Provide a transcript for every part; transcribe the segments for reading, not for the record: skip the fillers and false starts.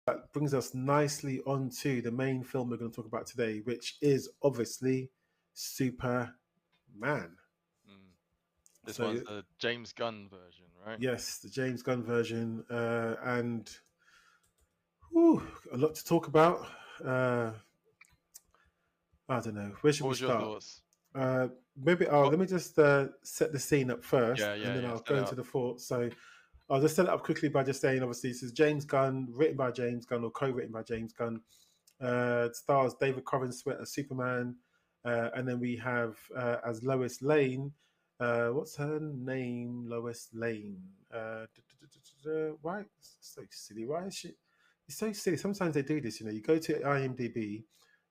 that brings us nicely onto the main film we're going to talk about today, which is obviously Superman. Mm. This one's So, the James Gunn version, right? yes, the James Gunn version, and whew, a lot to talk about. Uh, I don't know. Where should What we was your start? thoughts? Maybe What? let me just set the scene up first, Yeah, and yeah, then yeah. I'll Set go it into up. the thoughts. So I'll just set it up quickly by just saying, obviously, this is James Gunn, written by James Gunn or co-written by James Gunn. It stars David Corrin Sweat as Superman, and then we have as Lois Lane. What's her name? Lois Lane. Why? So silly. Why is she? It's so silly. Sometimes they do this. You know, you go to IMDb,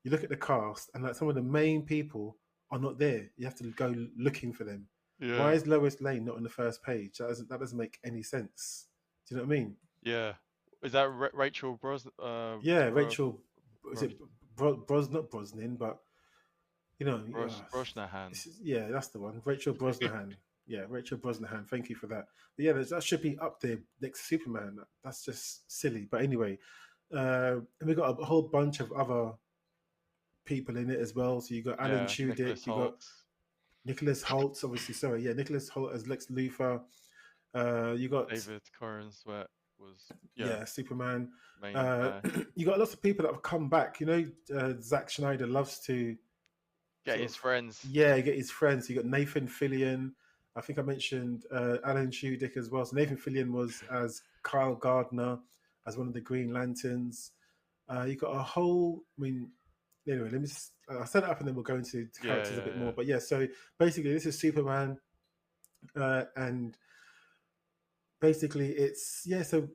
you look at the cast, and like some of the main people are not there. You have to go looking for them. Why Yeah, is Lois Lane not on the first page? That doesn't make any sense. Do you know what I mean? yeah. Is that Rachel Yeah, Rachel. Is Bros it not Brosnan, but you know, Brosnahan? yeah, that's the one. Rachel Brosnahan. Yeah, Rachel Brosnahan. Thank you for that. But yeah, that should be up there next to Superman. That's just silly. But anyway, and we got a whole bunch of other people in it as well. So you got Alan Yeah, Nicholas Tudyk, you got Holt, Nicholas Holt, obviously. Sorry, yeah, Nicholas Holt as Lex Luthor. You got David Corrin Sweat was yeah, Superman. main guy. You got lots of people that have come back. You know, Zack Schneider loves to Get sort his of friends. yeah get his friends. You got Nathan Fillion. I think I mentioned Alan Tudyk as well. So Nathan Fillion was as Kyle Gardner as one of the Green Lanterns. You got a whole. I mean, anyway, let me just. I'll set it up and then we'll go into Yeah, characters a yeah, bit more. yeah. But yeah, so basically, this is Superman, and basically, it's yeah. So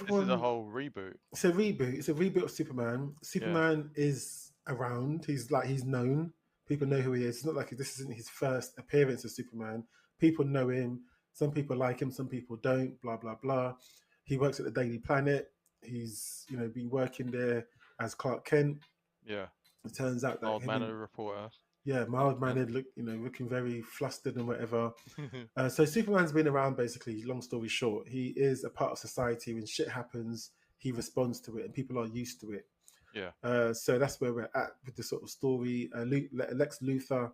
This is a everyone whole reboot. it's a reboot. It's a reboot of Superman. Yeah, Superman is around. He's known. People know who he is. It's not like this isn't his first appearance as Superman. People know him. Some people like him. Some people don't. Blah blah blah. He works at the Daily Planet. He's been working there as Clark Kent. yeah. It turns out that Old him Manor and reporter. yeah, Clark mild Kent. mannered, looking very flustered and whatever. So Superman's been around basically. Long story short, he is a part of society. When shit happens, he responds to it, and people are used to it. Yeah, So that's where we're at with the sort of story. Lex Luthor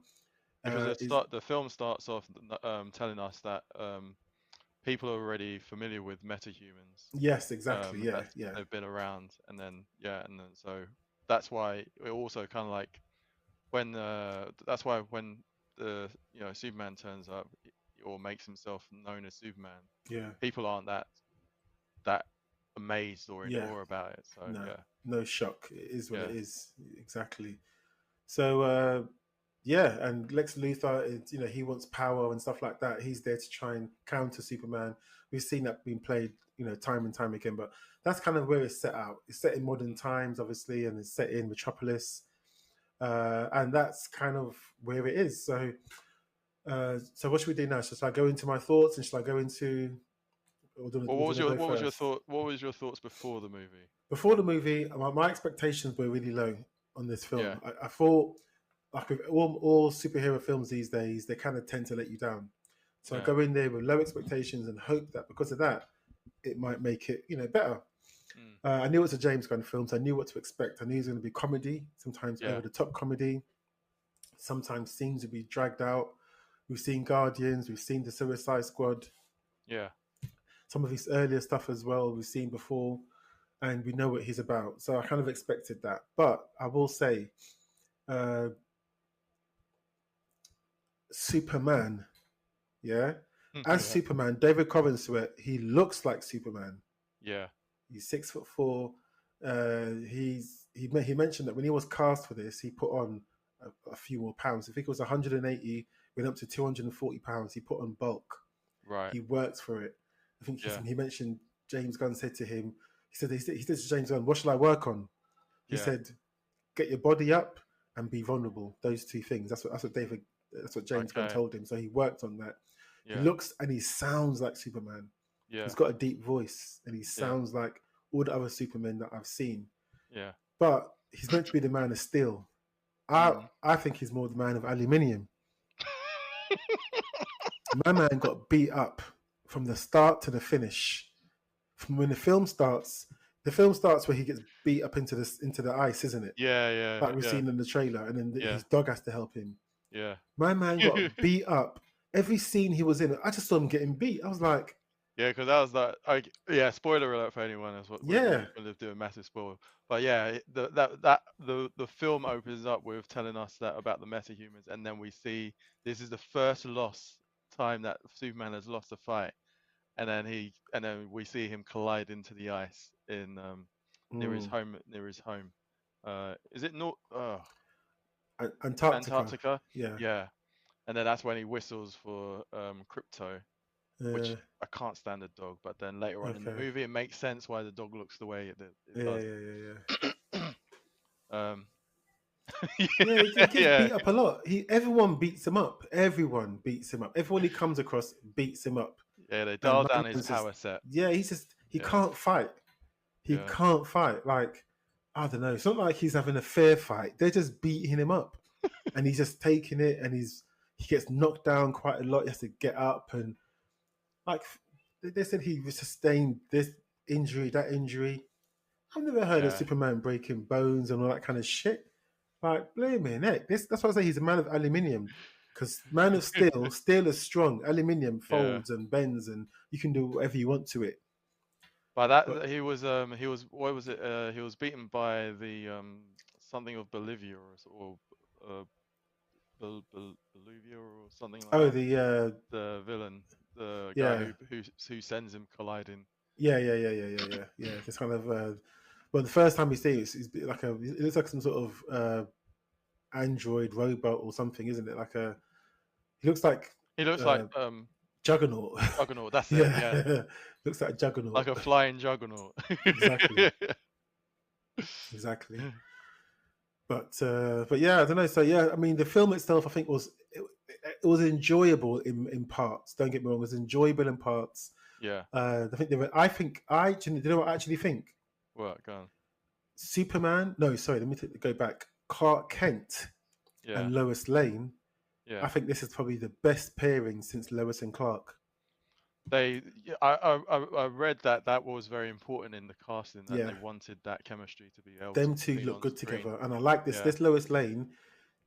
because is the film starts off telling us that people are already familiar with metahumans. yes, exactly, yeah, That yeah, they've been around, and then so that's why it also kind of like when that's why when the Superman turns up or makes himself known as Superman, yeah, people aren't that amazed or in yeah. awe about it. So No, yeah, no shock. It is what it yeah, is. Exactly. So yeah, and Lex Luthor is he wants power and stuff like that. He's there to try and counter Superman. We've seen that being played time and time again. But that's kind of where it's set out. It's set in modern times, obviously, and it's set in Metropolis, and that's kind of where it is. So so what should we do now? Should I go into my thoughts and should I go into? Or do, Well, or do I go what was your first? thought? What was your thoughts before the movie? Before the movie, my expectations were really low on this Yeah, film. I thought, like with all superhero films these days, they kind of tend to let you down. So I yeah, go in there with low expectations and hope that because of that, it might make it better. mm, I knew it was a James Gunn film, so I knew what to expect. I knew it was going to be comedy, sometimes over yeah, the top comedy, sometimes scenes would be dragged out. We've seen Guardians, we've seen the Suicide Squad, yeah, some of his earlier stuff as well, we've seen before, and we know what he's about. So I kind of expected that. But I will say, uh, Superman, yeah, as yeah, Superman, David Covenswet, he looks like Superman. yeah, He's 6'4". He mentioned that when he was cast for this, he put on a few more pounds. I think it was 180, went up to 240 pounds. He put on bulk. right, He worked for it. I think yeah, he mentioned James Gunn said to him, he said to James Gunn, "What shall I work on?" He yeah, said, "Get your body up and be vulnerable." Those two things. That's what James Gunn okay, told him. So he worked on that. He yeah, looks and he sounds like Superman. He's yeah, got a deep voice and he yeah, sounds like all the other Supermen that I've seen. yeah, But he's meant to be the man of steel. I mm. I think he's more the man of aluminium. My man got beat up from the start to the finish. From when the film starts, The film starts where he gets beat up into the ice, isn't it? Yeah, yeah, Like we've yeah, seen in the trailer, and then yeah, his dog has to help him. yeah. My man got beat up. Every scene he was in, I just saw him getting beat. I was like, Yeah, because that was that. Yeah, spoiler alert for anyone. That's what yeah, we're gonna do a massive spoil. But yeah, the film opens up with telling us that about the metahumans, and then we see this is the first loss time that Superman has lost a fight, and then we see him collide into the ice in mm, near his home. Is it not Antarctica. Antarctica? Yeah, Yeah, and then that's when he whistles for Crypto, which yeah, I can't stand the dog. But then later on in the okay, movie, it makes sense why the dog looks the way it yeah, does. yeah, yeah, yeah. um, Yeah, he gets yeah, beat up a lot. Everyone beats him up. Everyone beats him up. Everyone he comes across beats him up. yeah. They And dial my down his man's just, power set. yeah, he Yeah, can't fight. He yeah, can't fight. Like, I don't know. It's not like he's having a fair fight. They're just beating him up, and he's just taking it. And he gets knocked down quite a lot. He has to get up, and like they said, he sustained this injury, that injury. I've never heard of yeah. Superman breaking bones and all that kind of shit. Like, blaming heck. That's why I say he's a man of aluminium. Because man of steel, steel is strong. Aluminium Yeah. folds and bends, and you can do whatever you want to it. But But he was what was it? He was beaten by the something of Bolivia or Bolivia or something like oh, that. the The villain, the guy yeah, who sends him colliding. yeah. This kind of well, the first time we see it, it's like it looks like some sort of android robot or something, isn't it? Like a he looks like He looks like uh, Juggernaut. Juggernaut. That's it. Yeah, Yeah, looks like like Juggernaut. a flying Juggernaut. Exactly, exactly. But yeah, I don't know. So yeah, I mean, the film itself, I think it was enjoyable in parts. Don't get me wrong, it was enjoyable in parts. Yeah. I think there were. I think I. Do you know what I actually think? What? Go on. Superman. No, sorry. Let me go back. Clark Kent Yeah. and Lois Lane. I Yeah. think this is probably the best pairing since Lois and Clark. Yeah, I read that that was very important in the casting that Yeah, they wanted that chemistry to be able to them two be look on good screen. together, and I like this. Yeah. This Lois Lane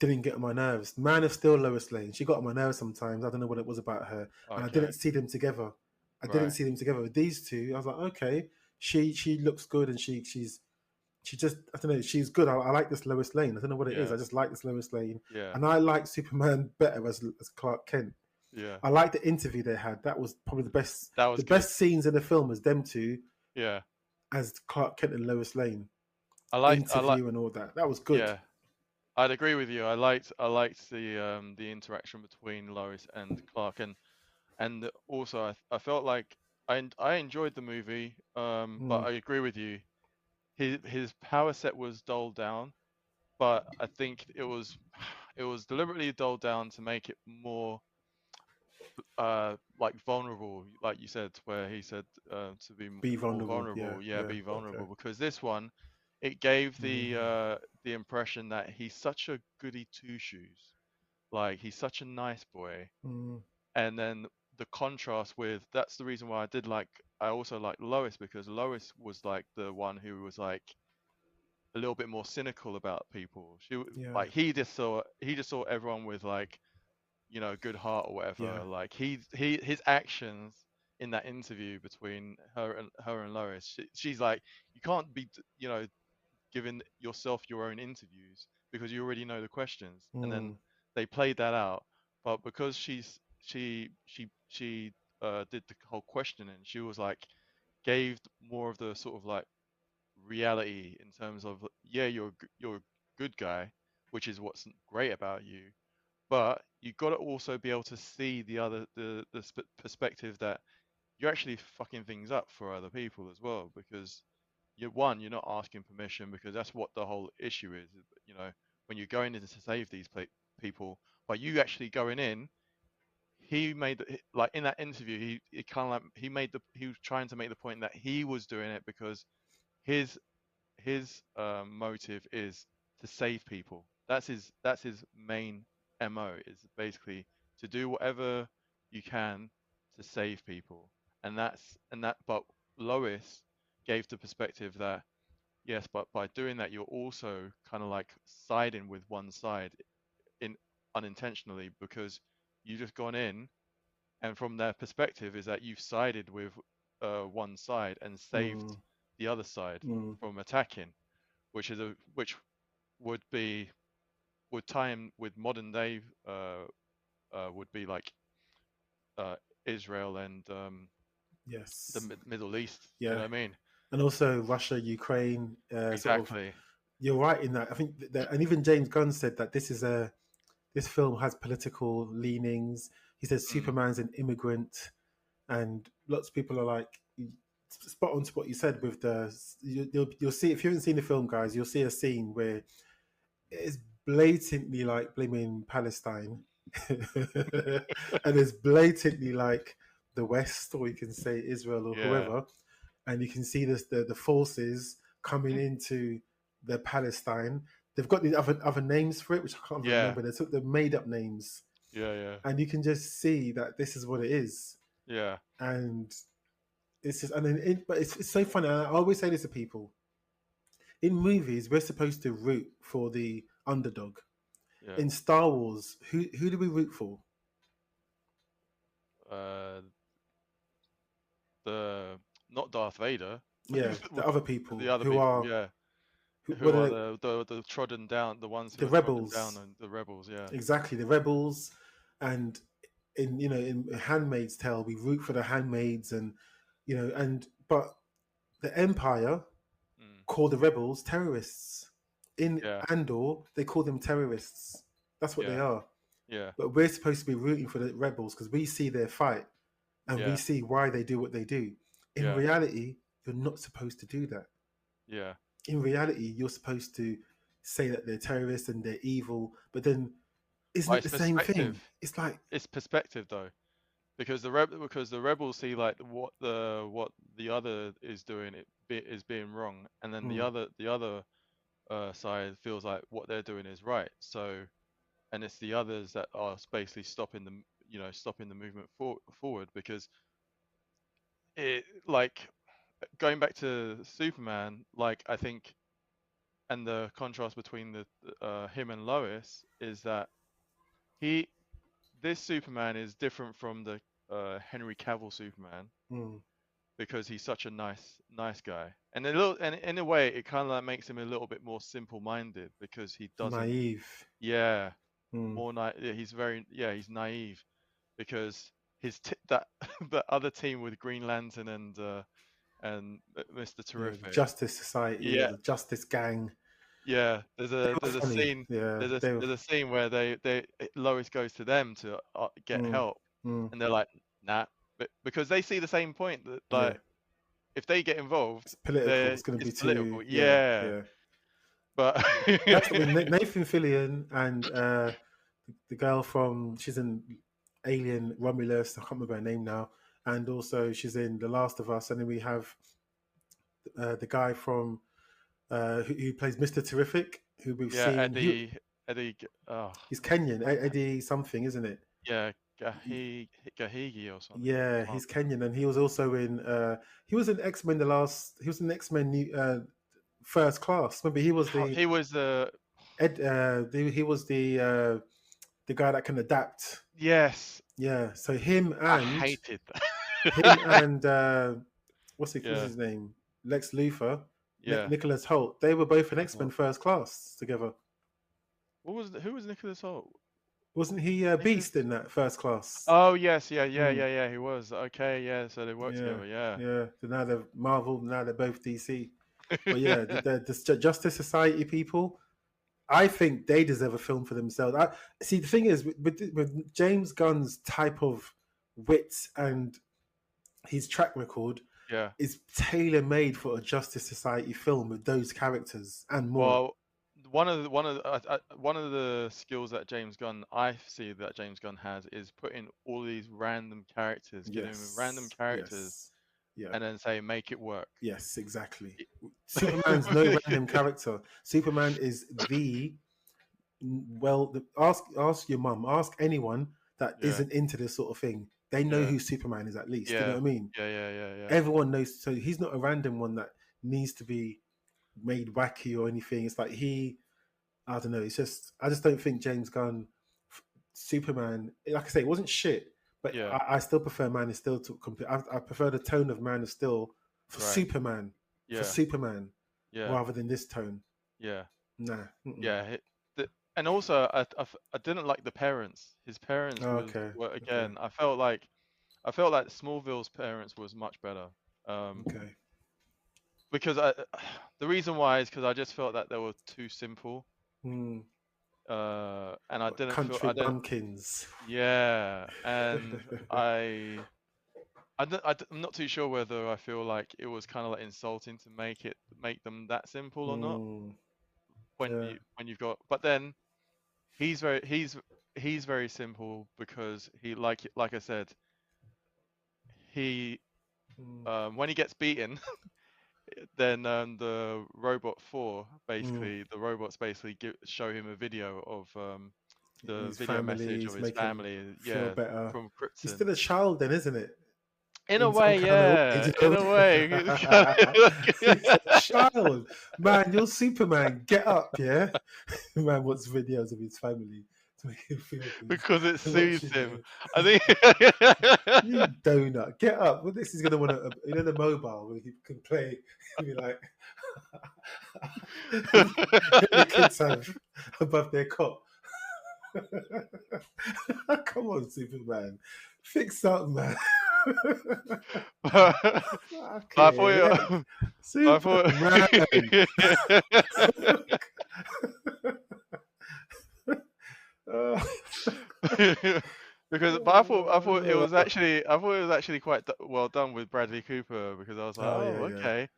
didn't get on my nerves. Man of Steel Lois Lane, she got on my nerves sometimes. I don't know what it was about her, and I Okay. didn't see them together. I didn't Right. see them together. With these two, I was like, okay, she looks good, and she just I don't know, she's good. I like this Lois Lane. I don't know what it is. Yeah. I just like this Lois Lane, Yeah. and I like Superman better as Clark Kent. Yeah. I like the interview they had. That was probably That the was good. best scenes in the film was them two Yeah. as Clark Kent and Lois Lane I like interview and all that. That was good. yeah. I'd agree with you. I liked the interaction between Lois and Clark and also I felt like I enjoyed the movie but Mm, I agree with you. His power set was dulled down, but I think it was deliberately dulled down to make it more like vulnerable, like you said, where he said to be be more vulnerable. Yeah, vulnerable. Yeah, yeah. be Okay. vulnerable because this one, it gave Mm, the impression that he's such a goody two shoes, like he's such a nice boy, mm, and then the contrast with that's the reason why I also like Lois because Lois was like the one who was like a little bit more cynical about people. yeah, Like he just saw everyone with like good heart or yeah. whatever. Like his actions in that interview between her and Lois, she's like, you can't be giving yourself your own interviews because you already know the questions, and then Mm, they played that out. But because she did the whole questioning, she was like gave more of the sort of like reality in terms of yeah you're a good guy, which is what's great about you, but you got to also be able to see the perspective that you're actually fucking things up for other people as well because you're not asking permission because that's what the whole issue is, when you're going in to save these people, but you actually going in, like in that interview he kind of like he was trying to make the point that he was doing it because his motive is to save people. That's his main MO is basically to do whatever you can to save people, and that. But Lois, gave the perspective that yes, but by doing that, you're also kind of like siding with one side in unintentionally because you just gone in, and from their perspective is that you've sided with one side and saved Mm, the other side mm, from attacking, which would be would tie in with modern day would be like uh, Israel and the yes. Middle East. You Yeah. know what I mean? And also Russia, Ukraine, sort of. Exactly. You're right in that. I think that, and even James Gunn said that this film has political leanings. He says Mm, Superman's an immigrant, and lots of people are like spot on to what you said with you'll see if you haven't seen the film, guys, you'll see a scene where it's blatantly like blaming Palestine, and it's blatantly like the West, or you can say Israel or yeah. whoever, and you can see this the forces coming Mhm. into the Palestine. They've got these other names for it, which I can't Yeah. remember. They took the made up names, Yeah. Yeah. and you can just see that this is what it is, Yeah. and it's just and then but it's so funny. I always say this to people: in movies, we're supposed to root for the underdog. Yeah. In Star Wars, who do we root for? Uh, the not Darth Vader, Yeah, the other the people other who people. are Yeah. what Who are are they? the trodden down, the ones who The are trodden down, rebels. and the rebels. Yeah. Exactly, the rebels, and in Handmaid's Tale, we root for the handmaids, and but the Empire Mm, call the rebels terrorists. In yeah. Andor, they call them terrorists. That's what they Yeah. are. Yeah. But we're supposed to be rooting for the rebels because we see their fight and we Yeah. see why they do what they do. In Yeah. reality, you're not supposed to do that. Yeah. In reality, you're supposed to say that they're terrorists and they're evil, but then isn't But it it's the same perspective. thing? It's like, It's perspective though, because because the rebels see like what the other is doing is being wrong, and then mm, the other side feels like what they're doing is right. So, and it's the others that are basically stopping the stopping the movement forward because it like going back to Superman, like I think, and the contrast between the him and Lois is that he this Superman is different from the Henry Cavill Superman mm, because he's such a nice guy, and a little and in a way it kind of like makes him a little bit more simple-minded because he doesn't, naive. yeah, Mm, yeah, he's very, yeah, he's naive because that the other team with Green Lantern and Mr. the Terrific, Justice Society or yeah, the Justice Gang. yeah, They were funny. Yeah, they were. there's a scene where Lois goes to them to get Mm, help, mm, and they're like, nah, because they see the same point that yeah, like if they get involved, it's political. they It's going to it's be too. political, Yeah, yeah, yeah. but That's what I mean. Nathan Fillion and the girl from she's in Alien Romulus. I can't remember her name now, and also she's in The Last of Us. And then we have the guy from who plays Mister Terrific, who we've yeah, seen. Oh, He's Kenyan, what, Eddie something, isn't it? yeah, Gahigi or something. Yeah, Oh, he's Kenyan, and he was also in. He was in X Men. He was in X Men First Class. Remember, he was the he was the He was the guy that can adapt. yes, Yeah. So I hated him that. and what's Yeah, his name? Lex Luthor, yeah. Nicholas Holt. They were both in X Men Oh. First Class together. Who was Nicholas Holt? Wasn't he Beast Nicholas. in that First Class? Oh yes, Mm, yeah. He was okay. Yeah, so they worked yeah, together. Yeah. yeah. So now they're Marvel. Now they're both DC. But yeah, the Justice Society people, I think they deserve a film for themselves. See, the thing is, with James Gunn's type of wit and his track record, Yeah. is tailor made for a Justice Society film with those characters and more. Well, one of the skills that James Gunn I see that James Gunn has is putting all these random characters, getting him random Yes, characters, yes, yeah, and then say make it work. yes, exactly. Superman's no random character. Superman is ask your mum, ask anyone that Yeah. isn't into this sort of thing. they know yeah, who Superman is at least. You know yeah, what I mean? yeah, yeah, yeah, yeah, Everyone knows. So he's not a random one that needs to be made wacky or anything. It's like I don't know. It's just I just don't think James Gunn Superman. Like I say, it wasn't shit, but yeah. I still prefer Man of Steel to compare. I prefer the tone of Man of Steel for Right. Superman for Yeah, Superman yeah, rather than this tone. yeah, Nah. Mm-mm. yeah. And also, I didn't like the parents. His parents Oh, was okay. were Okay. again. I felt like Smallville's parents was much better. Um, Okay. because the reason why is because I just felt that they were too simple. Hmm. And I What, didn't feel country I don't. bumpkins. Yeah, and I'm not too sure whether I feel like it was kind of like insulting to make them that simple or not. Hmm. When Yeah. you've got, but then he's very he's very simple because he like I said he Hmm. when he gets beaten then Hmm. the robots basically show him a video of the His video message of family's his make him family, feel yeah, better. from He's Krypton. still a child, then, isn't it? In a In some way, kind of way, yeah, you in know? a way. He's a child, man. You're Superman. Get up, yeah. Man wants videos of his family to make him feel good. Because it soothes Watching him. them. I think You donut, get up. Well, this is gonna want the mobile where you can play. Be like, the kids have above their cot. Come on, Superman, fix up, man. but I Okay, yeah. thought I thought Superman. Oh, because but I thought it was actually quite well done with Bradley Cooper because I was like, oh yeah, oh, yeah. okay.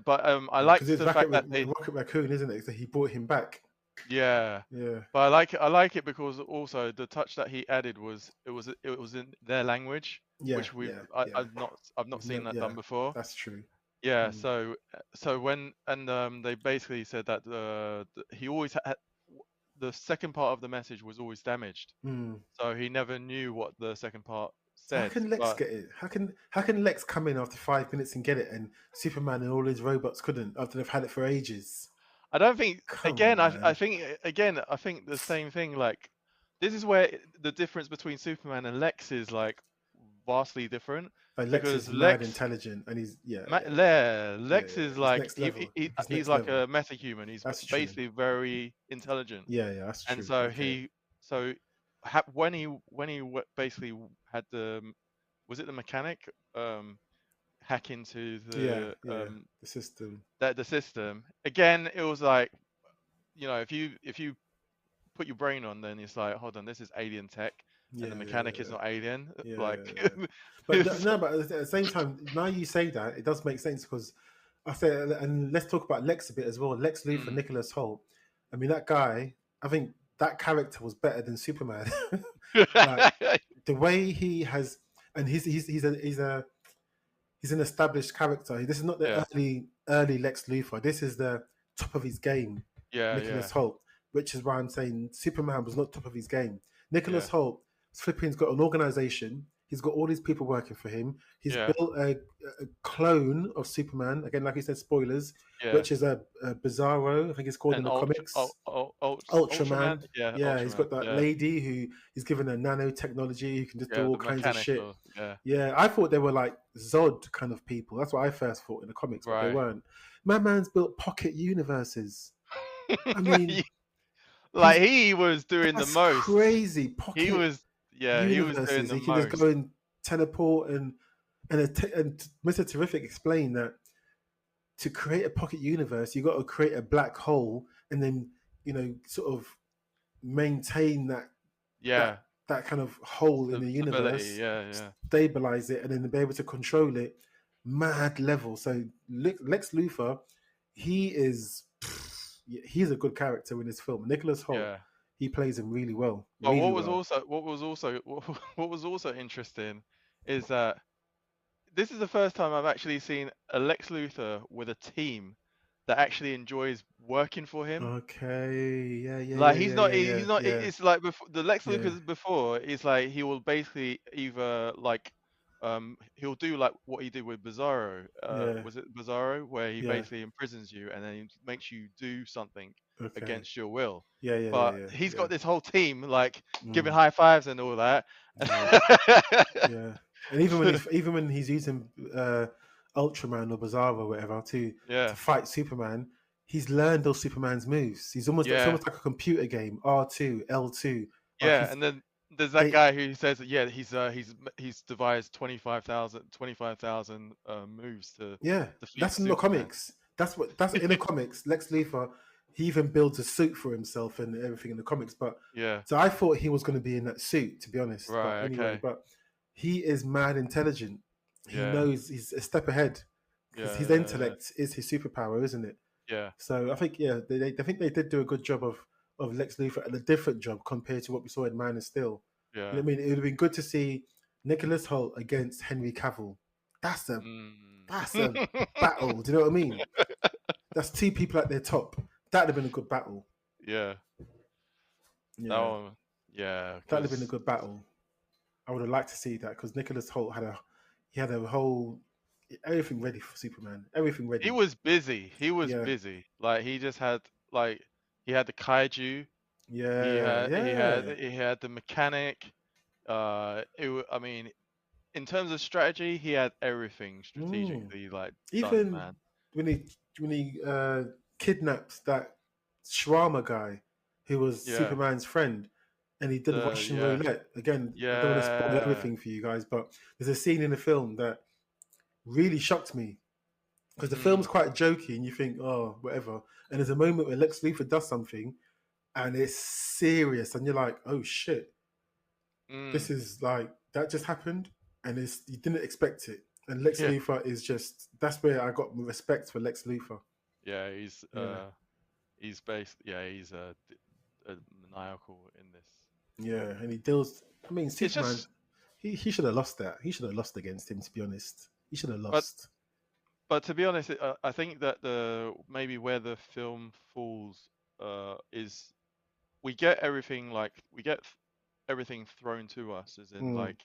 But I Because liked it's the fact that Rocket Raccoon, isn't it? So he brought him back. yeah. Yeah, But I like it because also the touch that he added was it was in their language, yeah, which yeah, yeah. I've not seen that Yeah, done before. that's true. Yeah, Mm. so when and they basically said that he always had the second part of the message was always damaged, Mm. so he never knew what the second part So how said. can Lex But get it? How can Lex come in after 5 minutes and get it, and Superman and all his robots couldn't after they've had it for ages? I don't think Come again. on, I man. think again. I think the same thing. Like this is where the difference between Superman and Lex is like vastly different Like Lex because is mad intelligent, and he's yeah, yeah, yeah, yeah, Lex yeah. is He's like next level. He's he's next like level. a metahuman. He's That's true. basically very intelligent, Yeah, yeah, that's and true. so Okay. when he basically had was it the mechanic hack into Yeah, yeah. The system. the system again? It was like if you put your brain on, then it's like, hold on, this is alien tech, and the Yeah, yeah, mechanic is not alien. yeah, yeah, Like, yeah, yeah. But it's, no, but at the same time, now you say that, it does make sense because I say, and let's talk about Lex a bit as well. Lex Luthor, mm. Nicholas Holt. I mean, that guy. I think that character was better than Superman. Like the way he has, and he's an established character. This is not the yeah, early Lex Luthor. This is the top of his game, yeah, yeah, Nicholas Holt. Which is why I'm saying Superman was not top of his game. Nicholas yeah, Holt, flipping's got an organization. He's got all these people working for him. He's yeah, built a clone of Superman. Again, like you said, spoilers, yeah. which is a Bizarro, I think it's called in And the comics. Ultraman, Ultraman. yeah, Yeah, he's Ultraman, got that yeah, lady who is given a nanotechnology who can just do yeah, all the kinds of shit. mechanical, yeah, Yeah, I thought they were like Zod kind of people. That's what I first thought in the comics, but they right. weren't. My man's built pocket universes. I mean, Like he's he was doing the that's most. crazy. He Pocket was, yeah, he was doing universes. the He can just most. go and teleport and Mr. Terrific explained that to create a pocket universe, you got to create a black hole and then sort of maintain that Yeah, that kind of hole in the stability, universe, yeah, yeah, stabilize it, and then be able to control it. Mad level. So Lex Luthor, he is he's a good character in this film. Nicholas Holt, yeah. he plays him really well, But really well. what was also interesting is that this is the first time I've actually seen a Lex Luthor with a team. that actually enjoys working for him. Okay. Yeah. Yeah. Like Yeah. he's Yeah. not, Yeah. he's Yeah. not. Yeah. It's like before, the Lex Yeah. Luthor before is like he will basically either like, he'll do like what he did with Bizarro. Yeah. Was it Bizarro where he Yeah. basically imprisons you and then he makes you do something Okay. against your will. Yeah. Yeah. Yeah. But Yeah. he's Yeah. got this whole team like giving Mm, high fives and all that. yeah. Yeah. And even when he's using Ultraman or Bizarro or whatever to Yeah, fight Superman, he's learned those Superman's moves. It's yeah, almost like a computer game. R2, L2. Like yeah. he's And then there's that they guy who says that, yeah, he's devised 25,000 moves to yeah. defeat That's in the Superman. comics. That's in the comics. Lex Luthor, he even builds a suit for himself and everything in the comics. But Yeah. so I thought he was going to be in that suit, to be honest. But Right. anyway, Okay. but he is mad intelligent. He Yeah. knows he's a step ahead because Yeah. his Yeah. Yeah. intellect is his superpower, isn't it? Yeah. So I think yeah, I think they did do a good job of Lex Luthor and a different job compared to what we saw in Man of Steel. You know Yeah. what I mean? It would have been good to see Nicholas Hoult against Henry Cavill. That's a Mm. that's a battle. Do you know what I mean? That's two people at their top. That'd have been a good battle. Yeah. That Yeah, one. Yeah. that'd have been a Because good battle. I would have liked to see that because Nicholas Hoult had a whole everything ready for Superman. Everything he ready. was busy. He was Yeah, busy. Like he just had like he had the kaiju. He yeah, had he had yeah. he had the mechanic. I mean, in terms of strategy, he had everything Mm. strategically like done, Even man. when he kidnapped that shawarma guy who was Yeah. Superman's friend, and he did Russian Yeah. roulette. Again, I don't want to spoil Yeah. everything for you guys, but there's a scene in the film that really shocked me because the film's Mm. quite jokey, and you think, oh, whatever. And there's a moment where Lex Luthor does something, and it's serious, and you're like, oh shit, this Mm. is like that just happened, and it's you didn't expect it. And Lex Yeah. Luthor is just that's where I got respect for Lex Luthor. Yeah. Yeah, He's based. Yeah. He's maniacal in this. yeah, and he deals. I mean, It's Superman. just, He should have lost that. He should have lost against him. To be honest, he should have but lost. to be honest, I think that the maybe where the film falls is we get everything like everything thrown to us as in Mm. like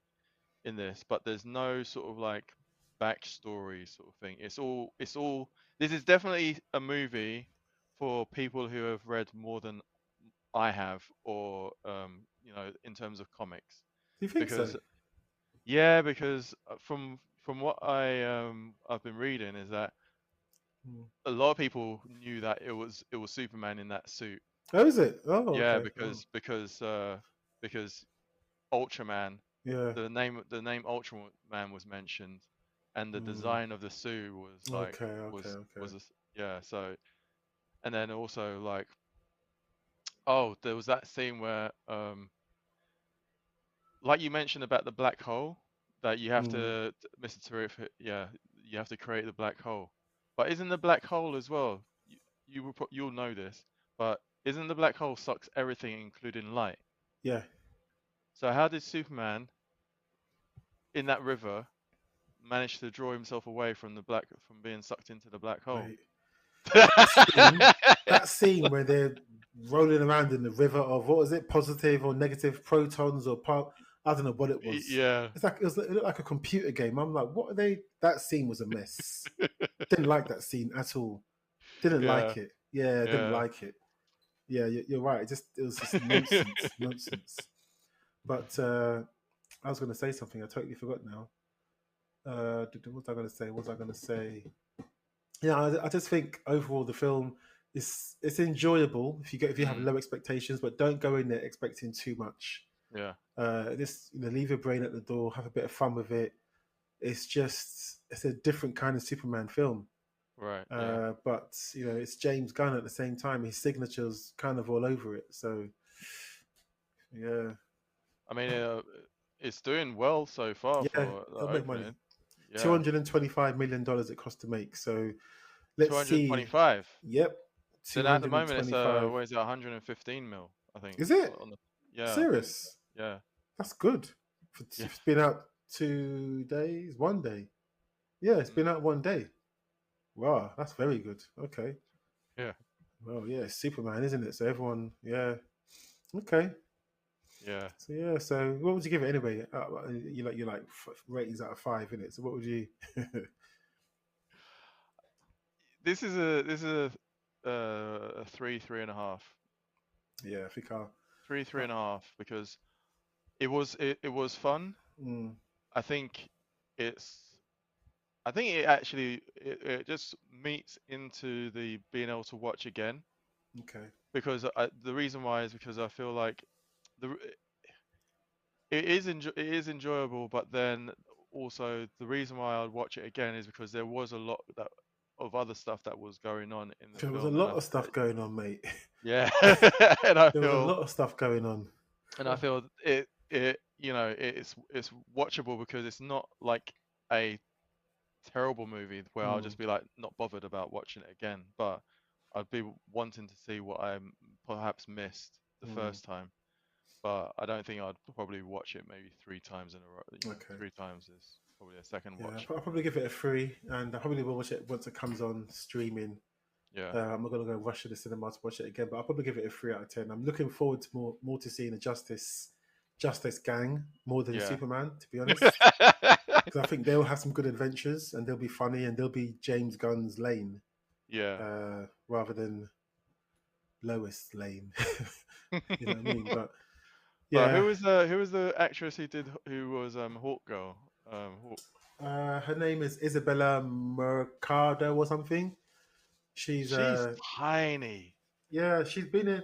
in this, but there's no sort of like backstory sort of thing. It's all. This is definitely a movie for people who have read more than I have, or in terms of comics, Do you think so? because yeah, because from what I've been reading is that Mm. a lot of people knew that it was Superman in that suit. Oh, is it? Oh, Yeah, okay. Oh, because Ultraman, yeah. the name Ultraman was mentioned, and the Mm. design of the suit was like Okay, okay, okay. was a s yeah. So and then also like, oh, there was that scene where like you mentioned about the black hole, that you have Mm. to, Mr. Terrific, yeah, you have to create the black hole. But isn't the black hole as well? You'll know this, but isn't the black hole sucks everything, including light? Yeah. So how did Superman in that river manage to draw himself away from being sucked into the black hole? Wait. That scene. That scene where they're rolling around in the river of what was it, positive or negative protons or part. I don't know what it was. Yeah. It looked like a computer game. I'm like, what are they? That scene was a mess. Didn't like that scene at all. Didn't Yeah. like it. Yeah, didn't Yeah. like it. Yeah, you're right. It was just nonsense, nonsense. But I was going to say something. I totally forgot now. What was I going to say? What was I going to say? Yeah, I just think overall the film is it's enjoyable if you have Mm, low expectations, but don't go in there expecting too much. yeah. This leave your brain at the door, have a bit of fun with it. It's a different kind of Superman film. Right. Yeah. But it's James Gunn at the same time. His signature's kind of all over it. So yeah, I mean, it's doing well so far yeah, for the it'll make money. opening. Yeah. $225 million it cost to make. So let's see. 225. Yep, Then two at the hundred and moment it's twenty-five. what is it, 115 mil, I think. Is it On the Yeah, I think. serious? Yeah. That's good. Yeah. It's been out 2 days, one day. Yeah, it's been Mm, out one day. Wow, that's very good. Okay. Yeah. Well, yeah, it's Superman, isn't it? So everyone, yeah, okay. Yeah. So yeah, so what would you give it anyway? You like ratings out of 5, innit? So what would you? This is a 3.5. Yeah, I think I'll. Three Uh, and a half because it was fun. mm, I think it's I think it just meets into the being able to watch again okay. because the reason why is because I feel like the it is enjoyable, but then also the reason why I'd watch it again is because there was a lot of other stuff that was going on in the There was a film, lot of stuff going on, mate. yeah, and I There was a feel lot of stuff going on. and I feel it it's watchable because it's not like a terrible movie where I'll Mm, just be like not bothered about watching it again, but I'd be wanting to see what I perhaps missed the mm, first time. But I don't think I'd probably watch it maybe 3 times in a row. okay. 3 times is probably a second Yeah, watch. I'll probably give it a 3, and I probably will watch it once it comes on streaming. Yeah, I'm not gonna go rush to the cinema to watch it again, but I'll probably give it a 3 out of 10. I'm looking forward to more to seeing the Justice Gang more than yeah, Superman, to be honest, because I think they'll have some good adventures and they'll be funny and they'll be James Gunn's lane yeah. rather than Lois Lane. You know what I mean? But But yeah, who was the actress who was Hawk Girl? Hawk. her name is Isabella Mercado or something. She's She's tiny. yeah, she's been in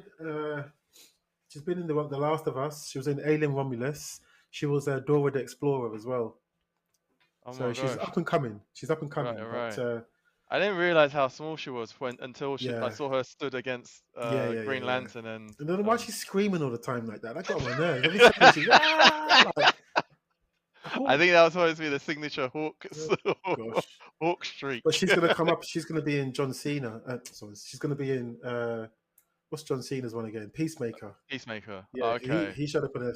the Last of Us. She was in Alien Romulus. She was Dora the Explorer as well. Oh So my she's gosh. up and coming. She's up and Right, coming. But right. I didn't realize how small she was until I yeah, saw her stood against Green yeah. Lantern and And then why she's screaming all the time like that? That got on my nerves. Every second she's like, I oh, think that was supposed to be the signature Hawk oh gosh. Hawk But streak. she's gonna come up. She's gonna be in John Cena. Sorry, she's gonna be in what's John Cena's one again? Peacemaker. Peacemaker. Yeah, Okay. he showed up in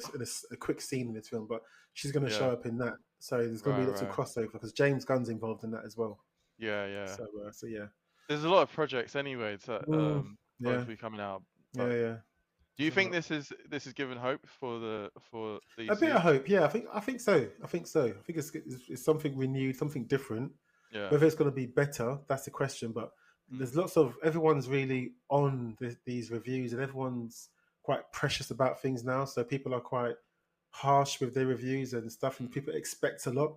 a quick scene in this film, but she's going to show Yeah. up in that. So there's going to be Right, lots of right. crossover because James Gunn's involved in that as well. Yeah, yeah. So yeah. There's a lot of projects anyway that supposed Yeah, to be coming out. But yeah. do you think So, this is given hope for a bit DC? of hope. Yeah, I think so. I think it's something renewed, something different. Yeah. Whether it's going to be better, that's the question. But Mm, there's lots of everyone's really on these reviews, and everyone's quite precious about things now. So people are quite harsh with their reviews and stuff, and mm, people expect a lot.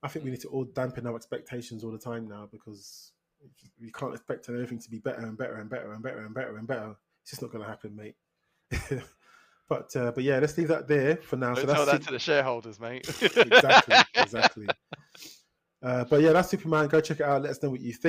I think we mm, need to all dampen our expectations all the time now because we can't expect everything to be better and better and better and better and better and better. It's just not going to happen, mate. But yeah, let's leave that there for now. So Don't tell that's that to the shareholders, mate. exactly. But yeah, that's Superman. Go check it out. Let us know what you think.